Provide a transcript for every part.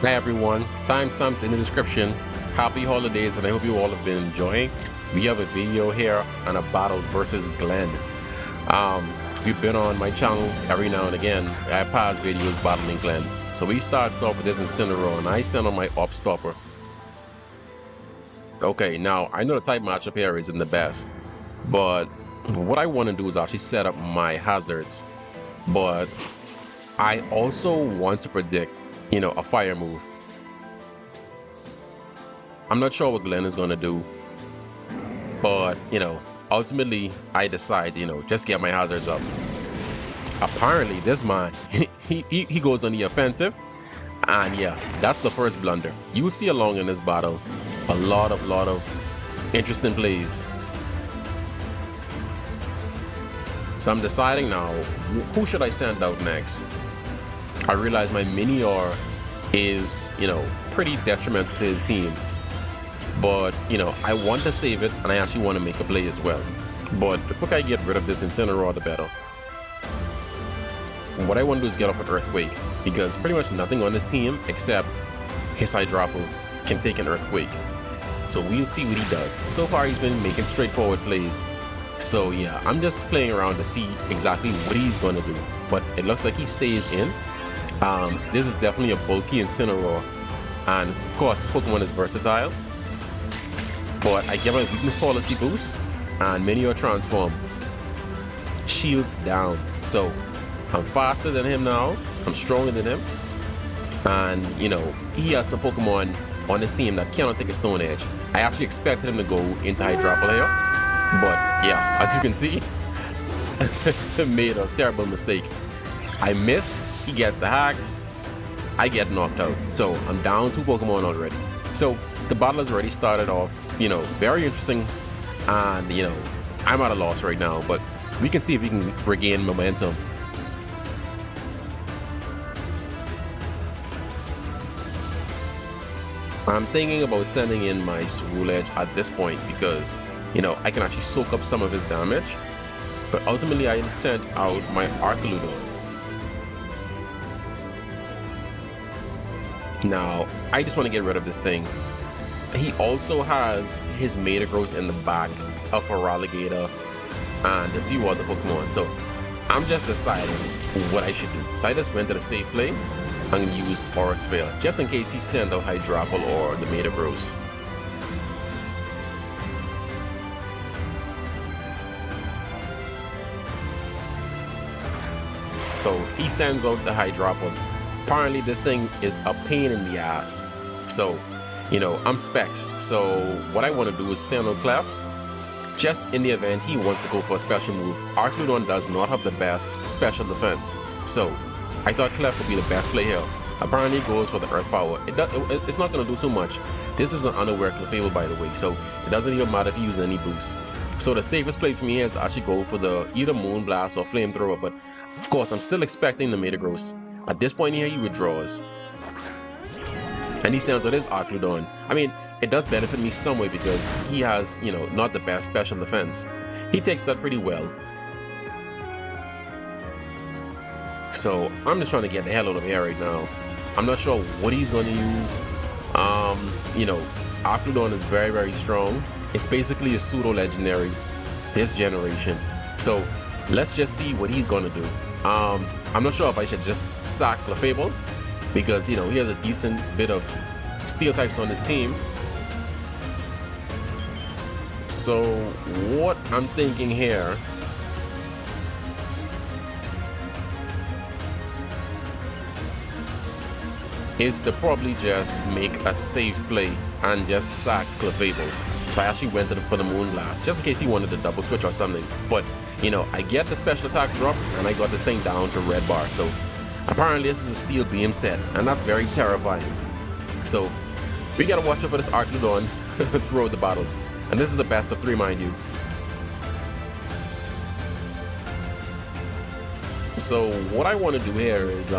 Hi everyone, timestamps in the description. Happy holidays, and I hope you all have been enjoying. We have a video here on a battle versus Glen. We've been on my channel every now and again. I have past videos battling Glen. So we start off with this Incineroar, and I send on my Upstopper. Okay, now I know the type matchup here isn't the best, but what I want to do is actually set up my hazards. But I also want to predict, a fire move. I'm not sure what Glen is going to do, but, ultimately I decide, just get my hazards up. Apparently this man, he goes on the offensive, and yeah, that's the first blunder. You will see along in this battle a lot of interesting plays. So I'm deciding now, who should I send out next? I realize my Minior is, pretty detrimental to his team. But, I want to save it, and I actually want to make a play as well. But the quicker I get rid of this Incineroar, the better. What I want to do is get off an Earthquake, because pretty much nothing on this team, except his Hydrapple, can take an Earthquake. So we'll see what he does. So far, he's been making straightforward plays. So yeah, I'm just playing around to see exactly what he's going to do. But it looks like he stays in. This is definitely a bulky Incineroar, and of course this Pokemon is versatile, but I give my weakness policy boost, and Minior transforms, shields down. So I'm faster than him now, I'm stronger than him, and he has some Pokemon on his team that cannot take a Stone Edge. I actually expected him to go into Hydrapple here, but yeah, as you can see, made a terrible mistake. I miss, he gets the hacks, I get knocked out. So I'm down 2 Pokemon already. So the battle has already started off, very interesting, and I'm at a loss right now, but we can see if we can regain momentum. I'm thinking about sending in my Edge at this point because, I can actually soak up some of his damage, but ultimately I sent out my Arcaludon. Now, I just want to get rid of this thing. He also has his Metagross in the back, a Feraligatr, and a few other Pokemon. So I'm just deciding what I should do. So I just went to the safe play and used Aura Sphere, just in case he sent out Hydrapple or the Metagross. So he sends out the Hydrapple. Apparently this thing is a pain in the ass. So, I'm Specs. So what I want to do is send out Clef, just in the event he wants to go for a special move. Arcaludon does not have the best special defense. So I thought Clef would be the best play here. Apparently he goes for the Earth Power. It's not going to do too much. This is an unaware Clefable, by the way, so it doesn't even matter if you use any boost. So the safest play for me is to actually go for the either Moonblast or Flamethrower, but of course I'm still expecting the Metagross. At this point here, he withdraws. And he sends out his Arcaludon. I mean, it does benefit me some way because he has, not the best special defense. He takes that pretty well. So I'm just trying to get the hell out of here right now. I'm not sure what he's going to use. Arcaludon is very, very strong. It's basically a pseudo-legendary this generation. So let's just see what he's going to do. I'm not sure if I should just sack Clefable because, he has a decent bit of steel types on his team. So what I'm thinking here is to probably just make a safe play and just sack Clefable. So I actually went for the Moonblast just in case he wanted to double switch or something. But I get the special attack drop and I got this thing down to red bar. So apparently this is a steel beam set, and that's very terrifying. So we gotta watch out for this Arcaludon throughout the battles. And this is a best of 3, mind you. So what I want to do here is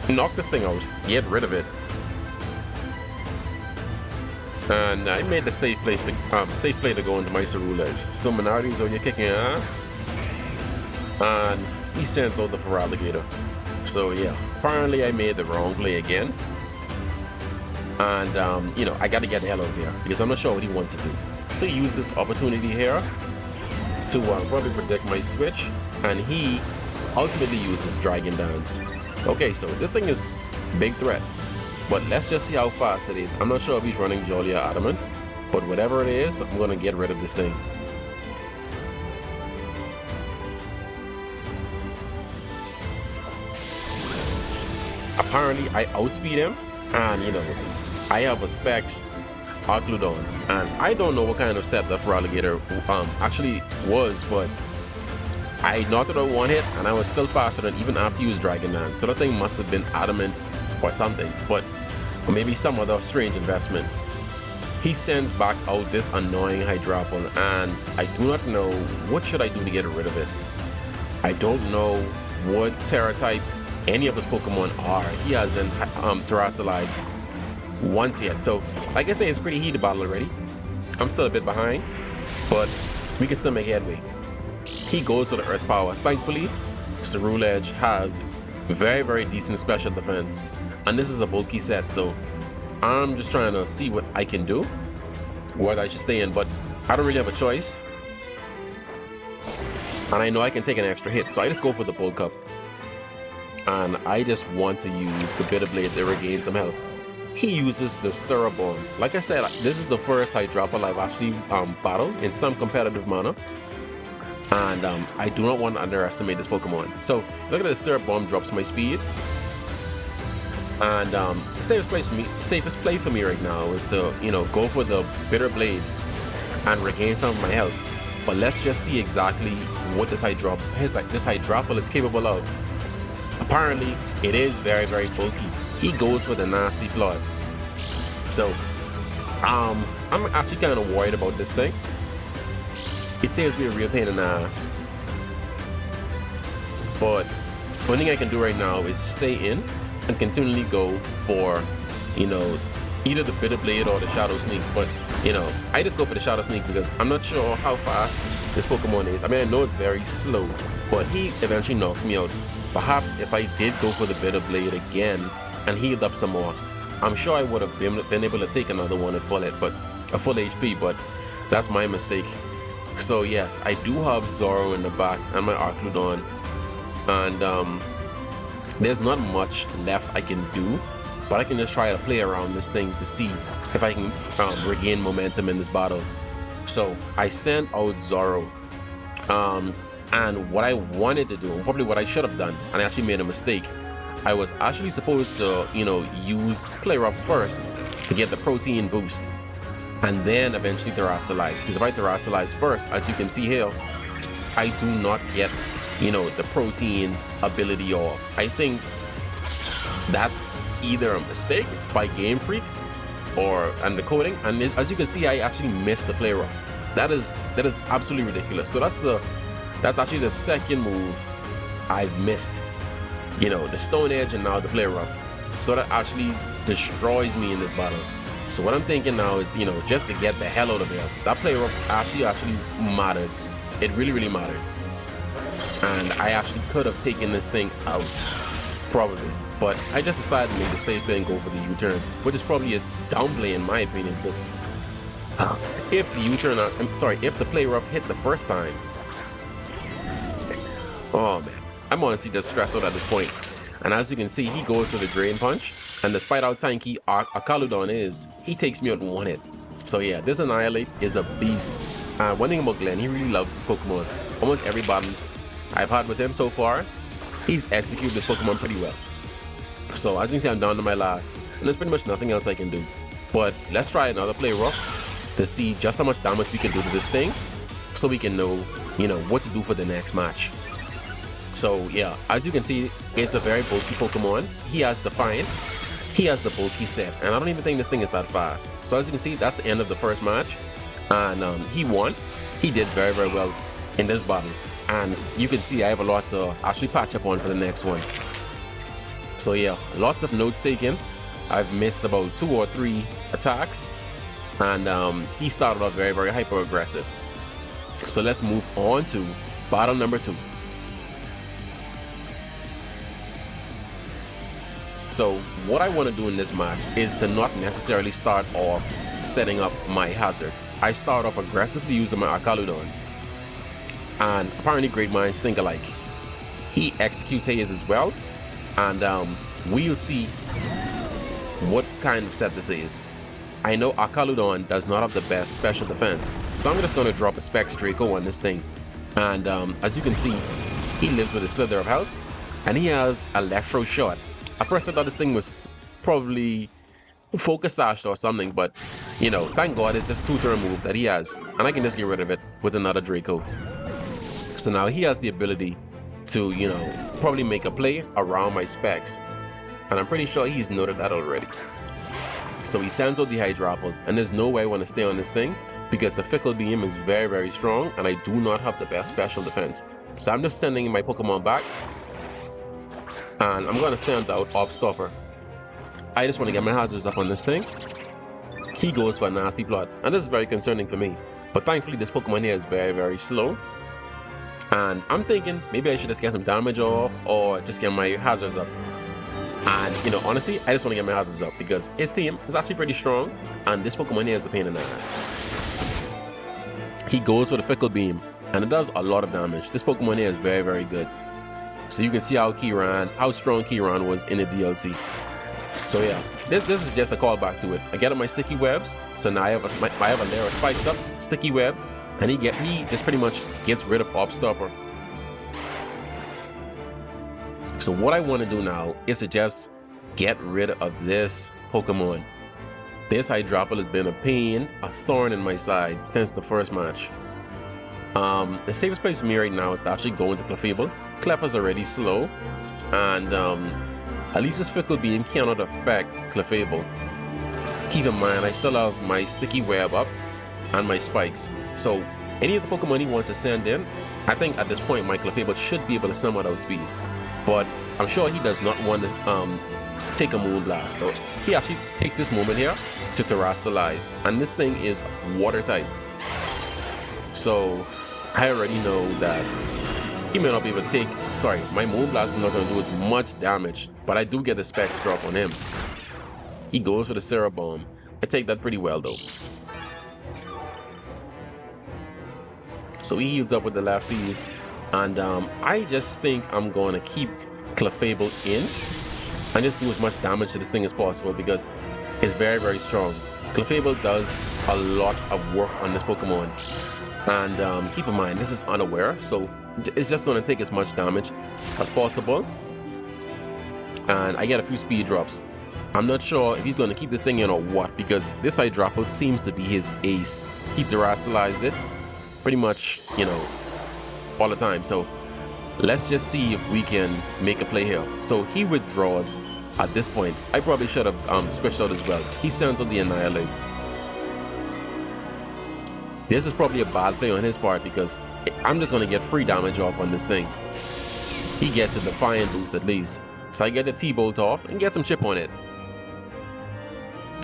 knock this thing out, get rid of it. And I made the safe play to go into my Edge. So Minardi's on you kicking ass. And he sends out the Feraligatr. So yeah, apparently I made the wrong play again. And you know, I got to get the hell out of here because I'm not sure what he wants to do. So he used this opportunity here to probably protect my switch, and he ultimately uses Dragon Dance. Okay, so this thing is big threat, but let's just see how fast it is. I'm not sure if he's running Jolly or Adamant, but whatever it is, I'm gonna get rid of this thing. Apparently I outspeed him, and you know, I have a Specs Occludon, and I don't know what kind of set that Feraligatr actually was, but I knocked it out one hit and I was still faster than even after you used Dragon Dance. So that thing must have been Adamant or something, or maybe some other strange investment. He sends back out this annoying Hydrapple, and I do not know what should I do to get rid of it. I don't know what Terra type any of his Pokemon are. He hasn't terrestrialized once yet, so like I say, it's pretty heated battle already. I'm still a bit behind, but we can still make headway. He goes for the Earth Power. Thankfully, Cerule Edge has very decent special defense, and this is a bulky set, so I'm just trying to see what I can do, what I should stay in, but I don't really have a choice, and I know I can take an extra hit, so I just go for the Bulk Up, and I just want to use the Bitter Blade to regain some health. He uses the Cerebon. Like I said, this is the first Hydrapple I've actually battled in some competitive manner, and I do not want to underestimate this Pokemon. So look at the Cerebon drops my speed, and the safest play for me right now is to, you know, go for the Bitter Blade and regain some of my health. But let's just see exactly what this Hydrapple is capable of. Apparently, it is very bulky. He goes for the nasty flood. So, I'm actually kind of worried about this thing. It seems to be a real pain in the ass. But one thing I can do right now is stay in and continually go for, you know, either the Bitter Blade or the Shadow Sneak. But, you know, I just go for the Shadow Sneak because I'm not sure how fast this Pokemon is. I mean, I know it's very slow, but he eventually knocks me out. Perhaps if I did go for the Bitter Blade again and healed up some more, I'm sure I would have been able to take another one at full HP, but that's my mistake. So yes, I do have Zoro in the back and my Arcludon, and there's not much left I can do, but I can just try to play around this thing to see if I can regain momentum in this battle. So I sent out Zoro, and what I wanted to do, and probably what I should have done, and I actually made a mistake, I was actually supposed to, you know, use Play Rough first to get the protein boost, and then eventually terrestrialize. Because if I terrestrialize first, as you can see here, I do not get, you know, the protein ability off. I think that's either a mistake by Game Freak and the coding, and as you can see, I actually missed the Play Rough. That is absolutely ridiculous. So that's actually the second move I've missed. You know, the Stone Edge and now the Play Rough. So that actually destroys me in this battle. So what I'm thinking now is, you know, just to get the hell out of there. That Play Rough actually mattered. It really mattered. And I actually could have taken this thing out, probably. But I just decided to make the safe play and go for the U-turn, which is probably a downplay in my opinion, because if the Play Rough hit the first time, oh man, I'm honestly just stressed out at this point. And as you can see, he goes for the Drain Punch, and despite how tanky Occludon is, he takes me out in one hit. So yeah, this Annihilate is a beast. One thing about Glen, he really loves his Pokemon. Almost every battle I've had with him so far, he's executed this Pokemon pretty well. So as you can see, I'm down to my last, and there's pretty much nothing else I can do. But let's try another Play Rough to see just how much damage we can do to this thing, so we can know, you know, what to do for the next match. So yeah, as you can see, it's a very bulky Pokemon. He has Defiant, he has the bulky set, and I don't even think this thing is that fast. So as you can see, that's the end of the first match, and he won. He did very well in this battle, and you can see I have a lot to actually patch up on for the next one. So yeah, lots of notes taken. I've missed about 2 or 3 attacks, and he started off very hyper aggressive. So let's move on to battle number 2. So what I want to do in this match is to not necessarily start off setting up my hazards. I start off aggressively using my Arcaludon. And apparently great minds think alike. He executes his as well. And we'll see what kind of set this is. I know Arcaludon does not have the best special defense. So I'm just going to drop a Specs Draco on this thing. And as you can see, he lives with a slither of health. And he has Electro Shot. At first I thought this thing was probably Focus Sashed or something, but you know, thank God it's just 2-turn move that he has, and I can just get rid of it with another Draco. So now he has the ability to, you know, probably make a play around my specs, and I'm pretty sure he's noted that already. So he sends out the Hydrapple, and there's no way I want to stay on this thing because the Fickle Beam is very, very strong, and I do not have the best special defense. So I'm just sending my Pokemon back, and I'm going to send out Obstopper. I just want to get my hazards up on this thing. He goes for a nasty plot, and this is very concerning for me. But thankfully this Pokemon here is very, very slow. And I'm thinking maybe I should just get some damage off or just get my hazards up. And you know, honestly, I just want to get my hazards up because his team is actually pretty strong, and this Pokemon here is a pain in the ass. He goes for the Fickle Beam, and it does a lot of damage. This Pokemon here is very, very good. So you can see how strong Keyran was in the DLC. So yeah, this is just a callback to it. I get up my sticky webs, so now I have a layer of spikes up, sticky web, and he just pretty much gets rid of Obstopper. So what I want to do now is to just get rid of this Pokemon. This Hydrapple has been a pain, a thorn in my side since the first match. The safest place for me right now is to actually go into Clefable. Clef is already slow, and at least his Fickle Beam cannot affect Clefable. Keep in mind, I still have my Sticky Web up and my Spikes. So any of the Pokemon he wants to send in, I think at this point my Clefable should be able to somewhat outspeed. But I'm sure he does not want to take a Moonblast. So he actually takes this moment here to Terrastallize. And this thing is Water type. So I already know that he may not be able to take, my Moonblast is not going to do as much damage, but I do get the Specs drop on him. He goes for the Syrup Bomb. I take that pretty well though. So he heals up with the lefties, and I just think I'm going to keep Clefable in and just do as much damage to this thing as possible because it's very, very strong. Clefable does a lot of work on this Pokemon. And keep in mind, this is unaware, so it's just going to take as much damage as possible. And I get a few speed drops. I'm not sure if he's going to keep this thing in or what, because this Hydrapple seems to be his ace. He Terrastallize it pretty much, you know, all the time. So let's just see if we can make a play here. So he withdraws at this point. I probably should have switched out as well. He sends out the Annihilate. This is probably a bad play on his part because I'm just going to get free damage off on this thing. He gets a Defiant boost at least. So I get the T-Bolt off and get some chip on it.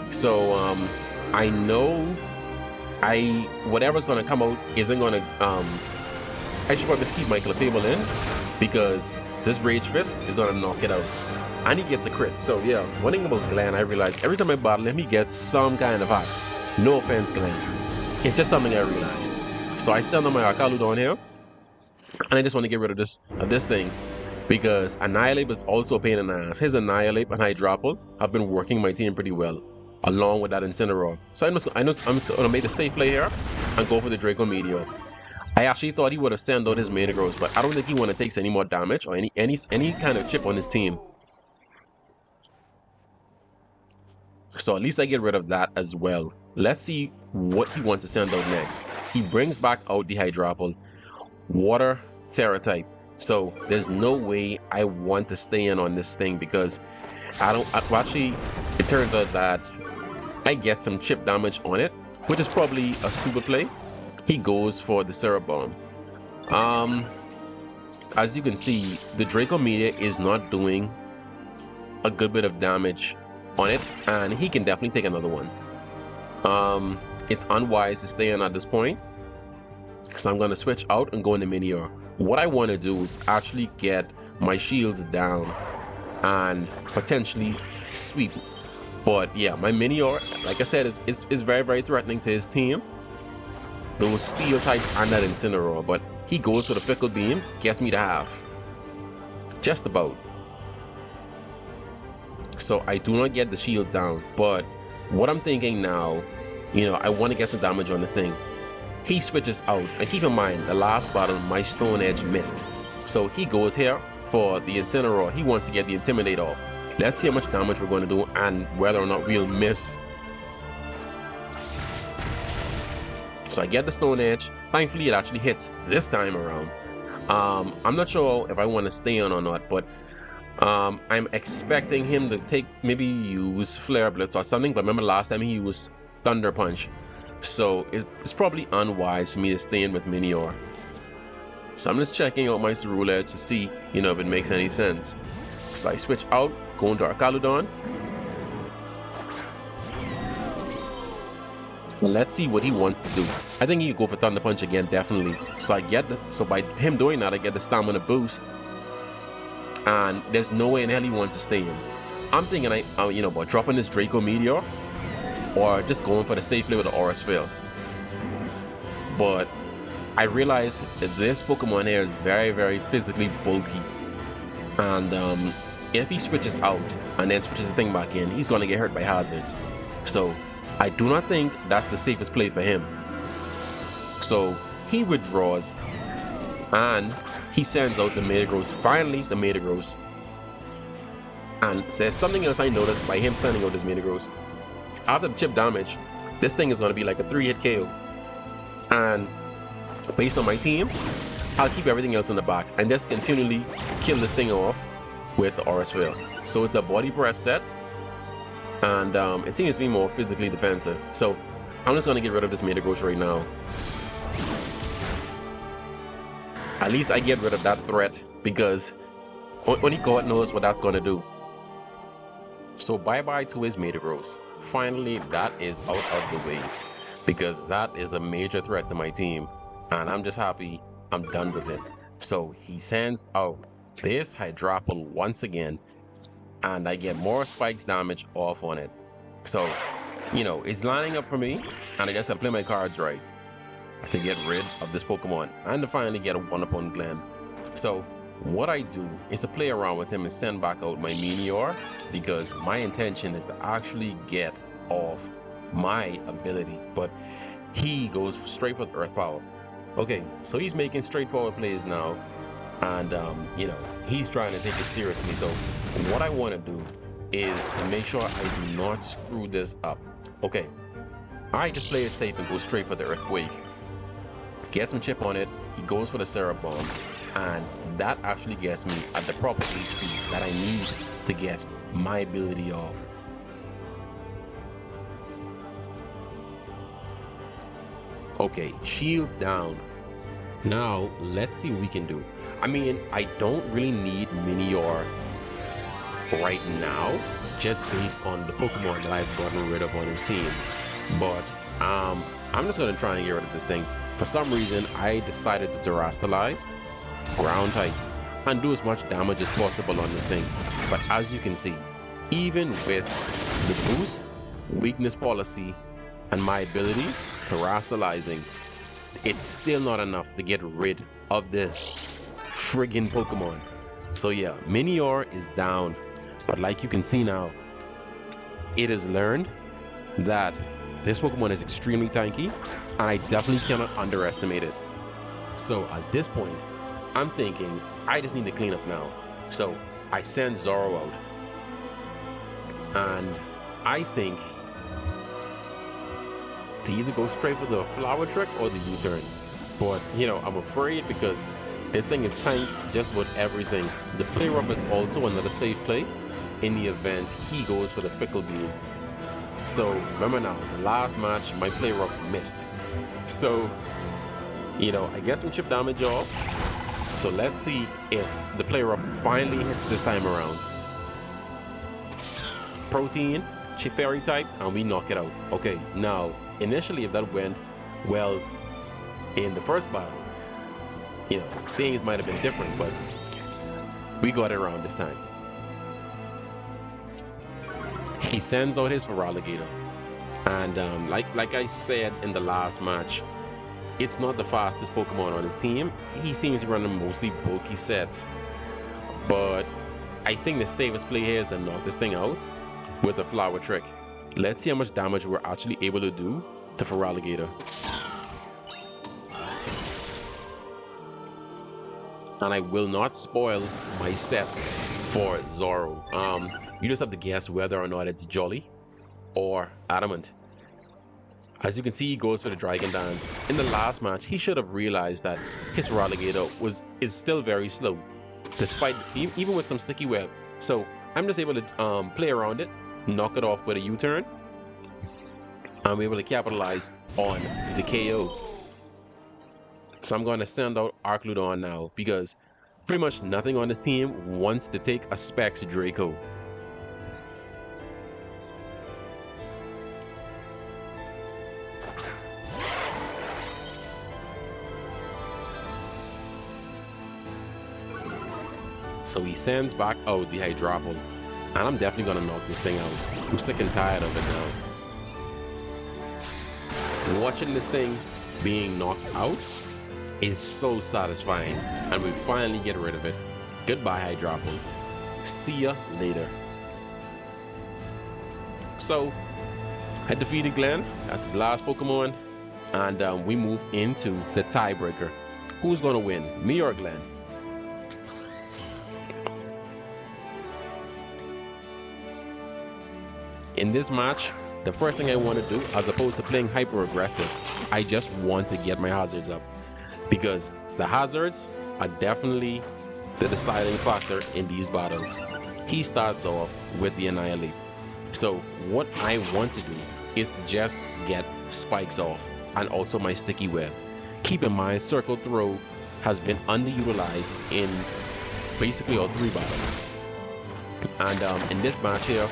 So I know whatever's going to come out isn't going to... I should probably just keep my Clefable in because this Rage Fist is going to knock it out. And he gets a crit. So yeah, one thing about Glen, I realized every time I battle him, he gets some kind of hacks. No offense, Glen. It's just something I realized. So I send on my Arcaludon here, and I just want to get rid of this thing because Annihilate is also a pain in the ass. His Annihilate and Hydrapple have been working my team pretty well, along with that Incineroar. So I'm going to make a safe play here and go for the Draco Meteor. I actually thought he would have sent out his Metagross, but I don't think he want to take any more damage or any kind of chip on his team. So at least I get rid of that as well. Let's see what he wants to send out next. He brings back out the Hydrapple. Water Terra type. So there's no way I want to stay in on this thing because actually it turns out that I get some chip damage on it, which is probably a stupid play. He goes for the Syrup Bomb. As you can see, the Draco Meteor is not doing a good bit of damage on it, and he can definitely take another one. It's unwise to stay in at this point, so I'm going to switch out and go into Meteor. What I want to do is actually get my shields down and potentially sweep. But yeah, my Minior, like I said, is very, very threatening to his team. Those steel types are not Incineroar, but he goes for the Fickle Beam, gets me to half. Just about. So I do not get the shields down, but what I'm thinking now, I want to get some damage on this thing. He switches out, and keep in mind, the last battle, my Stone Edge missed. So he goes here for the Incineroar. He wants to get the Intimidate off. Let's see how much damage we're going to do and whether or not we'll miss. So I get the Stone Edge. Thankfully, it actually hits this time around. I'm not sure if I want to stay on or not, but I'm expecting him to maybe use Flare Blitz or something. But remember last time he used Thunder Punch. So it's probably unwise for me to stay in with Minior. So I'm just checking out my Roulette to see, if it makes any sense. So I switch out, go into Arcaludon. Let's see what he wants to do. I think he could go for Thunder Punch again, definitely. So by him doing that, I get the stamina boost. And there's no way in hell he wants to stay in. I'm thinking about dropping this Draco Meteor or just going for the safe play with the Aura Sphere. But I realize that this Pokemon here is very, very physically bulky. And if he switches out and then switches the thing back in, he's going to get hurt by hazards. So I do not think that's the safest play for him. So he withdraws and he sends out the Metagross. Finally, the Metagross. And there's something else I noticed by him sending out this Metagross. After the chip damage, this thing is going to be like a 3-hit KO. And based on my team, I'll keep everything else in the back and just continually kill this thing off with the Aura Sphere. So it's a body press set. And it seems to be more physically defensive. So I'm just going to get rid of this Metagross right now. At least I get rid of that threat because only God knows what that's going to do. So bye-bye to his Metagross. Finally, that is out of the way because that is a major threat to my team. And I'm just happy I'm done with it. So he sends out this Hydrapple once again. And I get more spikes damage off on it. So, it's lining up for me. And I guess I'll play my cards right to get rid of this Pokemon. And to finally get a 1-up on Glen. So, what I do is to play around with him and send back out my Meteor. Because my intention is to actually get off my ability. But he goes straight for Earth Power. Okay, so he's making straightforward plays now. And, he's trying to take it seriously. So what I want to do is to make sure I do not screw this up. Okay, I just play it safe and go straight for the Earthquake. Get some chip on it. He goes for the Syrup Bomb. And that actually gets me at the proper HP that I need to get my ability off. Okay, shields down. Now, let's see what we can do. I mean, I don't really need Minior right now, just based on the Pokemon that I've gotten rid of on his team. But I'm just going to try and get rid of this thing. For some reason, I decided to Terrastalize, Ground type, and do as much damage as possible on this thing. But as you can see, even with the boost, weakness policy, and my ability, Terrastalizing, it's still not enough to get rid of this friggin' Pokemon. So yeah, Minior is down. But like you can see now, it has learned that this Pokemon is extremely tanky, and I definitely cannot underestimate it. So at this point, I'm thinking I just need to clean up now. So I send Zoro out. And I think to either go straight for the Flower Trick or the U-turn. But, I'm afraid because this thing is tanked just with everything. The Play Rough is also another safe play in the event he goes for the Fickle Beam. So, remember now, the last match, my Play Rough missed. So, I get some chip damage off. So let's see if the Play Rough finally hits this time around. Protein, Fairy type, and we knock it out. Okay, now, initially if that went well in the first battle, things might have been different, but we got it around this time. He sends out his Feraligatr. And like I said in the last match, it's not the fastest Pokemon on his team. He seems to run mostly bulky sets. But I think the safest play here is to knock this thing out with a Flower Trick. Let's see how much damage we're actually able to do to Feraligatr. And I will not spoil my set for Zoro. You just have to guess whether or not it's Jolly or Adamant. As you can see, he goes for the Dragon Dance. In the last match, he should have realized that his Feraligatr is still very slow, despite even with some sticky web. So I'm just able to play around it, knock it off with a U-turn. I'm able to capitalize on the KO. So I'm going to send out Arcludon now because pretty much nothing on this team wants to take a Specs Draco. So he sends back out the Hydrapple, and I'm definitely gonna knock this thing out. I'm sick and tired of it now. Watching this thing being knocked out is so satisfying, and we finally get rid of it. Goodbye, Hydrapple. See ya later. So I defeated Glen. That's his last Pokemon, and we move into the tiebreaker. Who's gonna win, me or Glen? In this match, the first thing I want to do, as opposed to playing hyper aggressive, I just want to get my hazards up, because the hazards are definitely the deciding factor in these battles. He starts off with the Annihilate. So what I want to do is to just get spikes off, and also my sticky web. Keep in mind, Circle Throw has been underutilized in basically all 3 battles. And in this match here,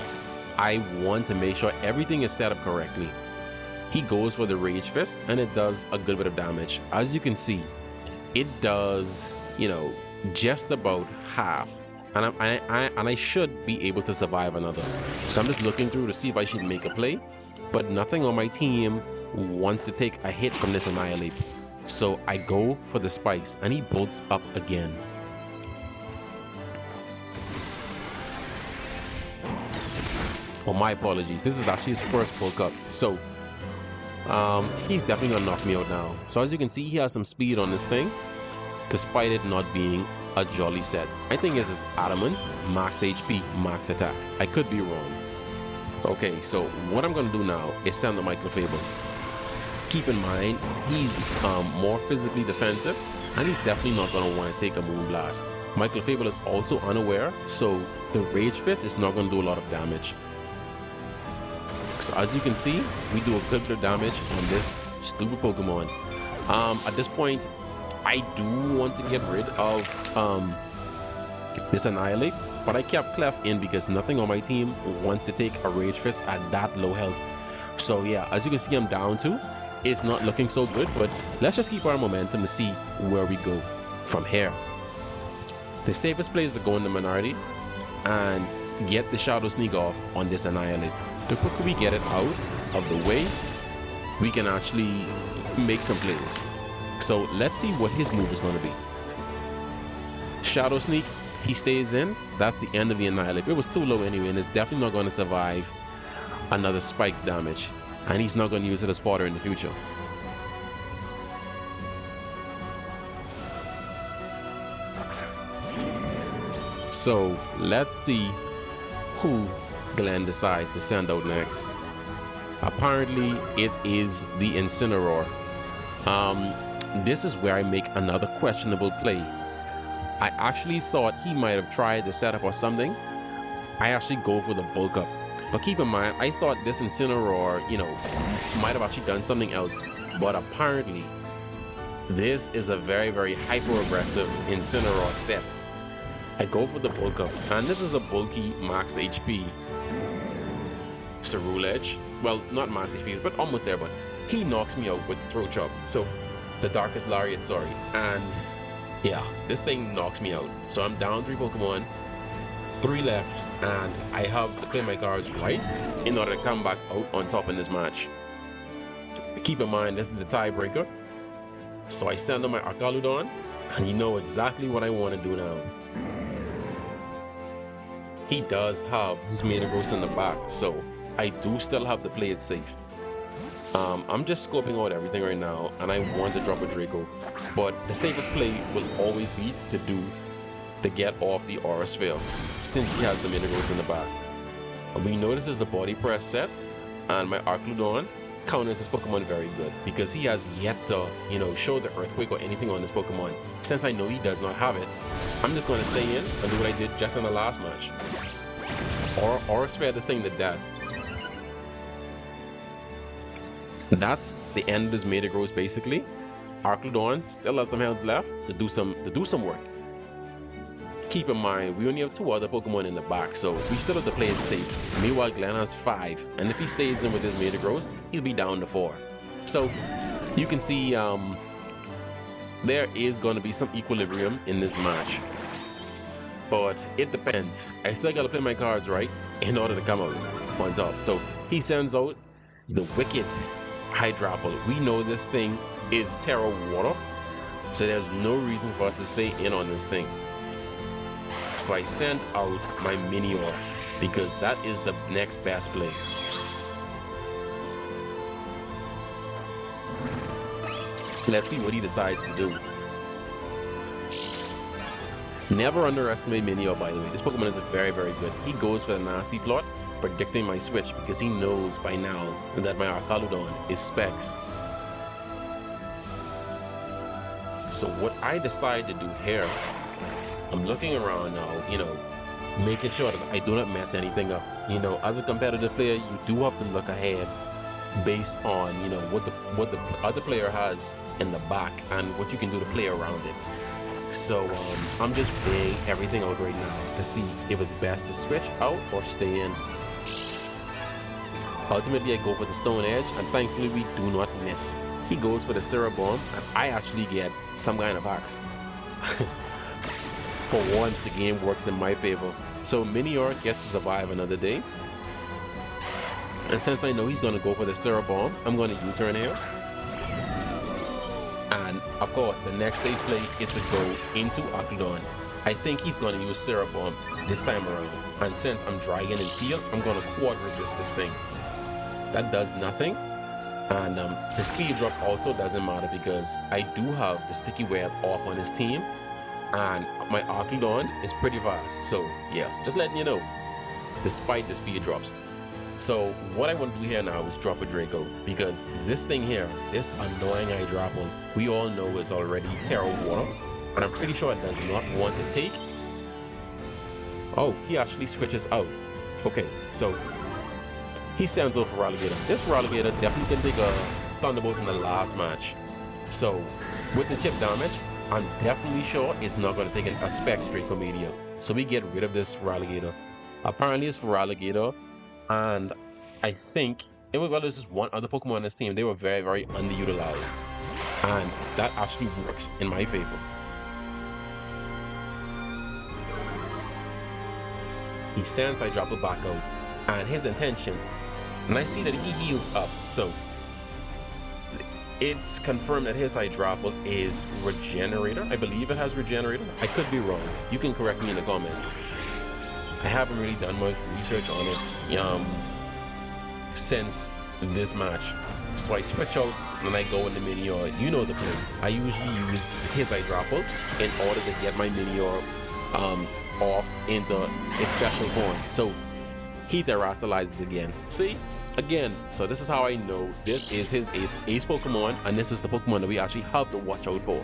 I want to make sure everything is set up correctly. He goes for the Rage Fist, and it does a good bit of damage. As you can see, it does, just about half. And I should be able to survive another. So I'm just looking through to see if I should make a play. But nothing on my team wants to take a hit from this Annihilate. So I go for the spikes, and he bolts up again. Oh, my apologies. This is actually his first bulk up. So he's definitely gonna knock me out now. So as you can see, he has some speed on this thing, despite it not being a Jolly set. I think this is Adamant, max HP, max attack. I could be wrong. Okay, so what I'm gonna do now is send the Microfable. Keep in mind, he's more physically defensive, and he's definitely not gonna want to take a Moonblast. Microfable is also unaware, so the Rage Fist is not gonna do a lot of damage. So as you can see, we do a good bit of damage on this stupid Pokemon. At this point, I do want to get rid of this Annihilate, but I kept Clef in because nothing on my team wants to take a Rage Fist at that low health. So yeah, as you can see, I'm down 2. It's not looking so good, but let's just keep our momentum to see where we go from here. The safest play is to go in the minority and get the Shadow Sneak off on this Annihilate. The quicker we get it out of the way, we can actually make some plays. So let's see what his move is going to be. Shadow Sneak, he stays in. That's the end of the Annihilate. It was too low anyway, and it's definitely not going to survive another Spikes damage. And he's not going to use it as fodder in the future. So let's see who Glen decides to send out next. Apparently it is the Incineroar. This is where I make another questionable play. I actually thought he might have tried the setup or something. I actually go for the bulk up. But keep in mind, I thought this Incineroar, might have actually done something else. But apparently, this is a very, very hyper-aggressive Incineroar set. I go for the bulk up, and this is a bulky max HP Cerule Edge. Well, not max HP, but almost there, but he knocks me out with the Throat Chop. So, the Darkest Lariat, sorry. And yeah, this thing knocks me out. So I'm down 3 Pokemon. 3 left, and I have to play my cards right in order to come back out on top in this match. Keep in mind, this is a tiebreaker. So I send him my Arcaludon, and you know exactly what I want to do now. He does have his Metagross in the back, so I do still have to play it safe. I'm just scoping out everything right now, and I want to drop a Draco, but the safest play will always be to get off the Aura Sphere, since he has the Metagross in the back. And we know this is the body press set, and my Arcaludon counters this Pokemon very good, because he has yet to, show the Earthquake or anything on this Pokemon. Since I know he does not have it, I'm just going to stay in and do what I did just in the last match. Aura Sphere this thing to death. That's the end of his Metagross basically. Arcaludon still has some health left to do some work. Keep in mind, we only have 2 other Pokemon in the back, so we still have to play it safe. Meanwhile, Glen has 5, and if he stays in with his Metagross, he'll be down to 4. So you can see there is going to be some equilibrium in this match, but it depends. I still got to play my cards right in order to come out on top. So he sends out the wicked Hydrapple. We know this thing is Terra Water, so there's no reason for us to stay in on this thing. So I send out my Minior, because that is the next best play. Let's see what he decides to do. Never underestimate Minior, by the way. This Pokemon is very, very good. He goes for the nasty plot, predicting my switch, because he knows by now that my Arcaludon is Specs. So what I decide to do here, I'm looking around now, making sure that I do not mess anything up. As a competitive player, you do have to look ahead based on, what the other player has in the back and what you can do to play around it. So I'm just weighing everything out right now to see if it's best to switch out or stay in. Ultimately, I go for the Stone Edge, and thankfully we do not miss. He goes for the Syrup Bomb, and I actually get some kind of axe. For once, the game works in my favor. So Minior gets to survive another day. And since I know he's going to go for the Syrup Bomb, I'm going to U-turn here. And of course, the next safe play is to go into Arcaludon. I think he's going to use Syrup Bomb this time around. And since I'm dragging his heel, I'm going to quad resist this thing. That does nothing. And the speed drop also doesn't matter, because I do have the Sticky Web off on his team. And my Arcaludon is pretty fast, so yeah, just letting you know, despite the speed drops. So what I want to do here now is drop a Draco, because this thing here, this annoying Hydrapple, we all know is already Terra Water, and I'm pretty sure it does not want to take. Oh, he actually switches out. Okay, so he sends out for Ralligator. This Ralligator definitely can take a Thunderbolt in the last match. So with the chip damage, I'm definitely sure it's not going to take a spec straight from Media. So we get rid of this Ralligator. Apparently it's for Ralligator, and I think there's just one other Pokemon on this team. They were very, very underutilized, and that actually works in my favor. He sends Hydrapple back out, and his intention, and I see that he healed up, so it's confirmed that his Hydrapple is Regenerator. I believe it has Regenerator. I could be wrong. You can correct me in the comments. I haven't really done much research on it since this match. So I switch out when I go in the Minior. You know the play. I usually use his Hydrapple in order to get my Minior off into its special form. So he terastallizes again. See? Again, so this is how I know this is his ace Pokemon, and this is the Pokemon that we actually have to watch out for.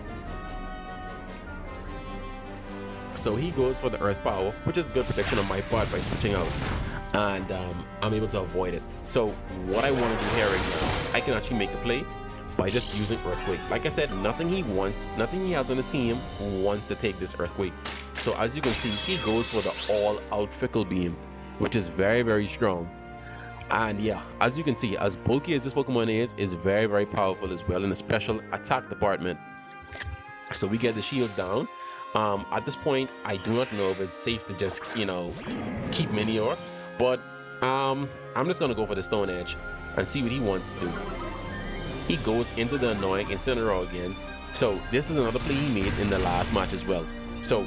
So he goes for the Earth Power, which is good protection on my part by switching out, and I'm able to avoid it. So what I want to do here right now, I can actually make the play by just using Earthquake. Like I said, nothing he has on his team wants to take this Earthquake. So as you can see, he goes for the all-out Fickle Beam, which is very, very strong. And yeah, as you can see, as bulky as this Pokemon is very, very powerful as well in the special attack department. So we get the shields down, At this point, I do not know if it's safe to just, keep Minior, but I'm just gonna go for the Stone Edge and see what he wants to do. He goes into the annoying Incineroar again. So this is another play he made in the last match as well. So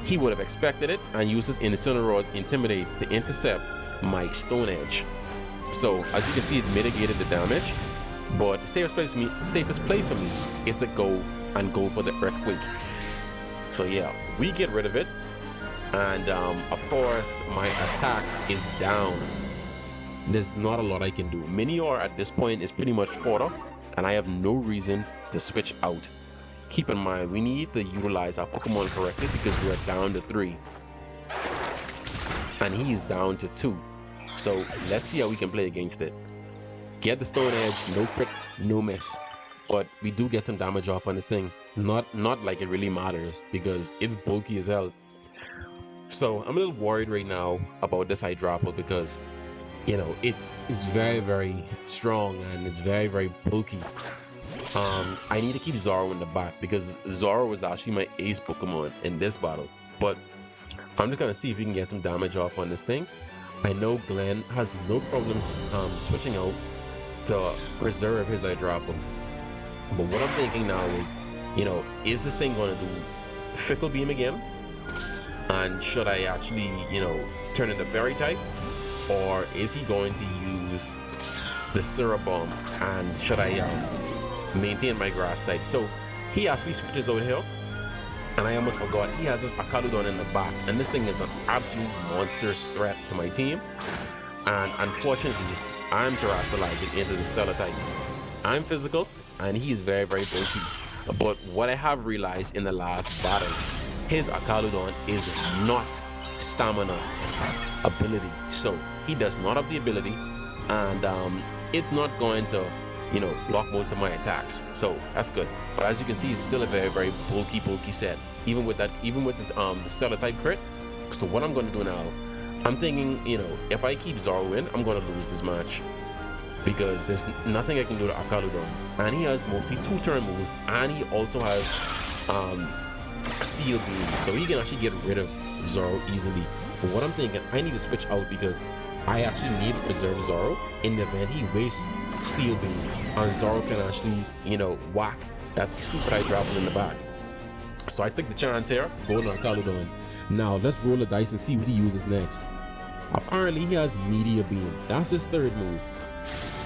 he would have expected it and uses Incineroar's Intimidate to intercept my Stone Edge. So as you can see, it mitigated the damage, but the safest play for me is to go for the Earthquake. So yeah, we get rid of it, and of course my attack is down. There's not a lot I can do. Minior at this point is pretty much fodder, and I have no reason to switch out. Keep in mind, we need to utilize our Pokemon correctly because we're down to 3. And he's down to 2. So let's see how we can play against it. Get the Stone Edge, no crit, no miss. But we do get some damage off on this thing. Not like it really matters because it's bulky as hell. So I'm a little worried right now about this Hydrapple because it's very, very strong and it's very, very bulky. I need to keep Zoro in the back because Zoro was actually my ace Pokemon in this battle. But I'm just gonna see if we can get some damage off on this thing. I know Glen has no problems switching out to preserve his Hydrapple. But what I'm thinking now is, is this thing gonna do Fickle Beam again? And should I actually, turn into Fairy type? Or is he going to use the Syrup Bomb? And should I maintain my Grass type? So he actually switches out here, and I almost forgot he has this Akaludon in the back, and this thing is an absolute monstrous threat to my team. And unfortunately, I'm terrestrializing into the Stellar type. I'm physical, and he is very, very bulky. But what I have realized in the last battle, his Akaludon is not stamina ability, so he does not have the ability, and it's not going to block most of my attacks, so that's good. But as you can see, it's still a very, very bulky set, even with the Stellar type crit. So what I'm going to do now, I'm thinking, if I keep Zoro in, I'm going to lose this match because there's nothing I can do to Akaludon, and he has mostly 2-turn moves, and he also has Steel Beam, so he can actually get rid of Zoro easily. But what I'm thinking, I need to switch out because I actually need to preserve Zoro in the event he wastes Steel Beam, and Zoro can actually, whack that stupid Hydrapple in the back. So I took the chance here, going on Akaludon. Now let's roll the dice and see what he uses next. Apparently he has Meteor Beam. That's his 3rd move.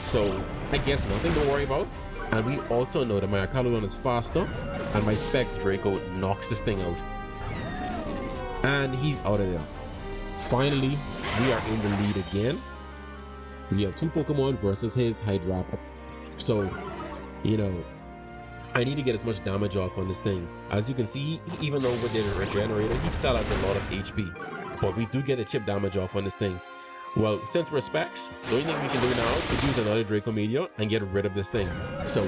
So I guess nothing to worry about. And we also know that my Akaludon is faster, and my Specs Draco knocks this thing out. And he's out of there. Finally, we are in the lead again. We have 2 Pokemon versus his Hydrapple. So, I need to get as much damage off on this thing. As you can see, even though with the Regenerator, he still has a lot of HP. But we do get a chip damage off on this thing. Well, since we're Specs, the only thing we can do now is use another Draco Meteor and get rid of this thing. So,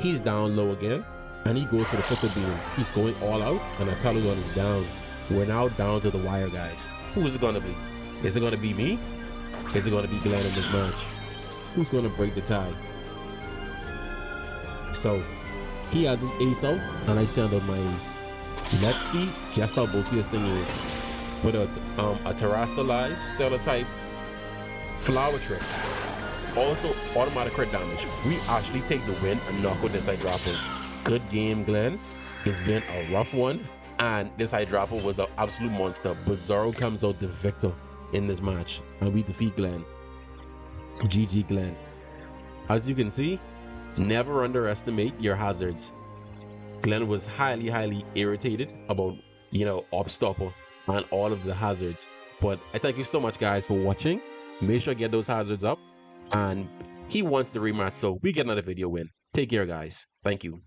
he's down low again, and he goes for the Fickle Beam. He's going all out, and Akaludon is down. We're now down to the wire, guys. Who is it going to be? Is it going to be me? Is it going to be Glen in this match? Who's going to break the tie? So, he has his ace out, and I send out my ace. Let's see just how bulky this thing is. With a terrestrialized Stellar type Flower Trick, also automatic crit damage, we actually take the win and knock out this Hydrapple. Good game, Glen. It's been a rough one, and this Hydrapple was an absolute monster, but Zoro comes out the victor in this match, and we defeat Glen. GG, Glen. As you can see, never underestimate your hazards. Glen was highly irritated about, Obstopper and all of the hazards. But I thank you so much, guys, for watching. Make sure to get those hazards up. And he wants the rematch, so we get another video win. Take care, guys. Thank you.